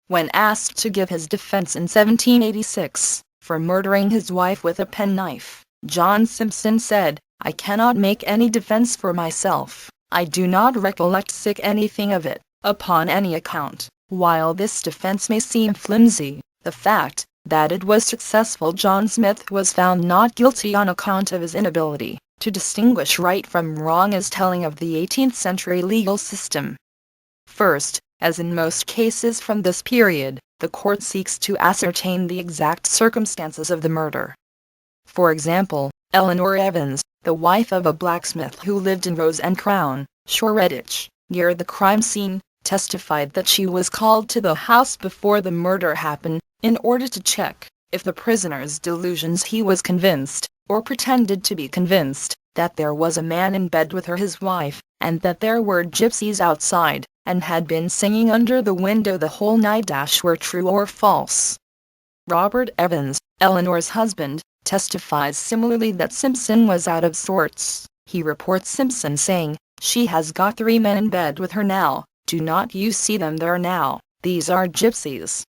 When asked to give his defense in 1786, for murdering his wife with a penknife, John Simpson said, "I cannot make any defense for myself. I do not recollect anything of it, upon any account." While this defense may seem flimsy, the fact that it was successful, John Smith was found not guilty on account of his inability to distinguish right from wrong is telling of the 18th century legal system. First, as in most cases from this period, the court seeks to ascertain the exact circumstances of the murder. For example, Eleanor Evans, the wife of a blacksmith who lived in Rose and Crown, Shoreditch, near the crime scene, testified that she was called to the house before the murder happened, in order to check if the prisoner's delusions. He was convinced, or pretended to be convinced, that there was a man in bed with his wife, and that there were gypsies outside, and had been singing under the window the whole night. Were true or false. Robert Evans, Eleanor's husband, testifies similarly that Simpson was out of sorts. He reports Simpson saying, "She has got 3 men in bed with her now. Do not you see them there now? These are gypsies.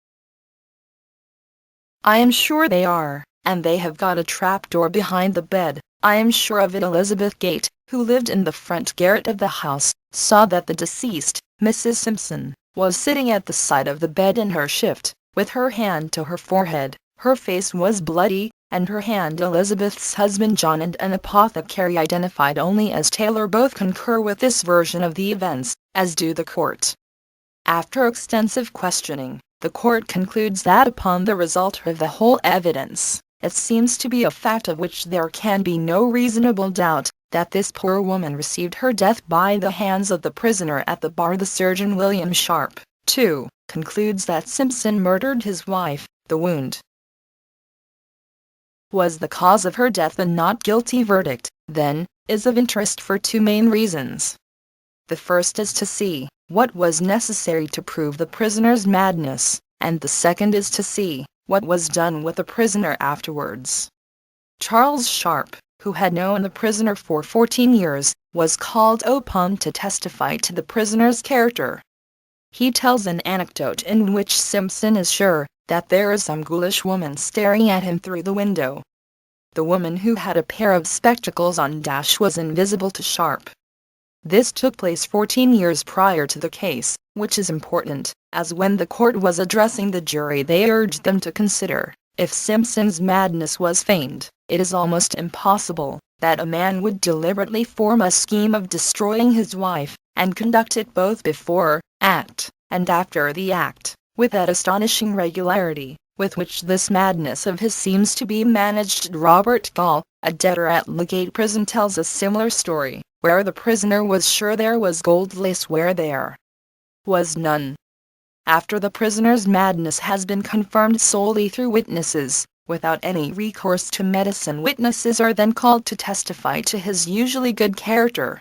I am sure they are, and they have got a trapdoor behind the bed. I am sure of it." Elizabeth Gate, who lived in the front garret of the house, saw that the deceased, Mrs. Simpson, was sitting at the side of the bed in her shift, with her hand to her forehead. Her face was bloody, and her hand. Elizabeth's husband John and an apothecary identified only as Taylor both concur with this version of the events, as do the court. After extensive questioning, the court concludes that upon the result of the whole evidence, it seems to be a fact of which there can be no reasonable doubt, that this poor woman received her death by the hands of the prisoner at the bar. The surgeon William Sharp, too, concludes that Simpson murdered his wife. The wound was the cause of her death. The not guilty verdict, then, is of interest for 2 main reasons. The first is to see what was necessary to prove the prisoner's madness, and the second is to see what was done with the prisoner afterwards. Charles Sharp, who had known the prisoner for 14 years, was called upon to testify to the prisoner's character. He tells an anecdote in which Simpson is sure that there is some ghoulish woman staring at him through the window. The woman, who had a pair of spectacles on, was invisible to Sharp. This took place 14 years prior to the case, which is important, as when the court was addressing the jury they urged them to consider, if Simpson's madness was feigned, it is almost impossible that a man would deliberately form a scheme of destroying his wife, and conduct it both before, at, and after the act, with that astonishing regularity with which this madness of his seems to be managed. Robert Gall, a debtor at Legate Prison, tells a similar story, where the prisoner was sure there was gold lace where there was none. After the prisoner's madness has been confirmed solely through witnesses, without any recourse to medicine, witnesses are then called to testify to his usually good character.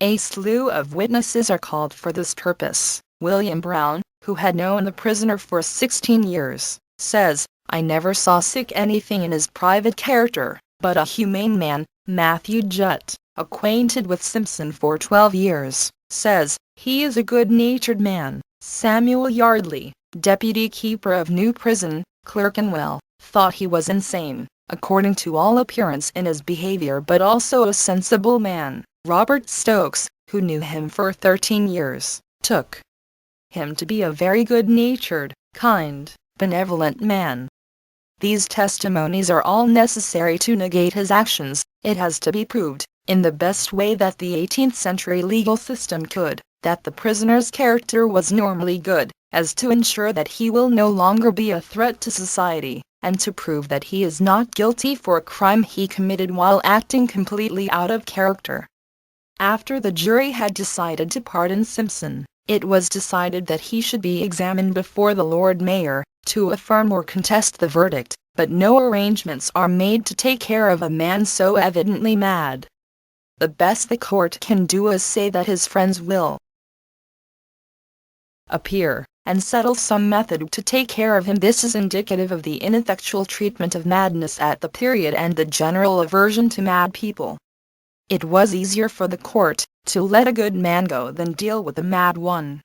A slew of witnesses are called for this purpose. William Brown, who had known the prisoner for 16 years, says, "I never saw anything in his private character, but a humane man." Matthew Jutt, acquainted with Simpson for 12 years, says, "He is a good-natured man." Samuel Yardley, deputy keeper of New Prison, Clerkenwell, thought he was insane, according to all appearance in his behavior, but also a sensible man. Robert Stokes, who knew him for 13 years, took him to be a very good-natured, kind, benevolent man. These testimonies are all necessary to negate his actions. It has to be proved, in the best way that the 18th century legal system could, that the prisoner's character was normally good, as to ensure that he will no longer be a threat to society, and to prove that he is not guilty for a crime he committed while acting completely out of character. After the jury had decided to pardon Simpson, it was decided that he should be examined before the Lord Mayor, to affirm or contest the verdict, but no arrangements are made to take care of a man so evidently mad. The best the court can do is say that his friends will appear, and settle some method to take care of him. This is indicative of the ineffectual treatment of madness at the period and the general aversion to mad people. It was easier for the court to let a good man go than deal with a mad one.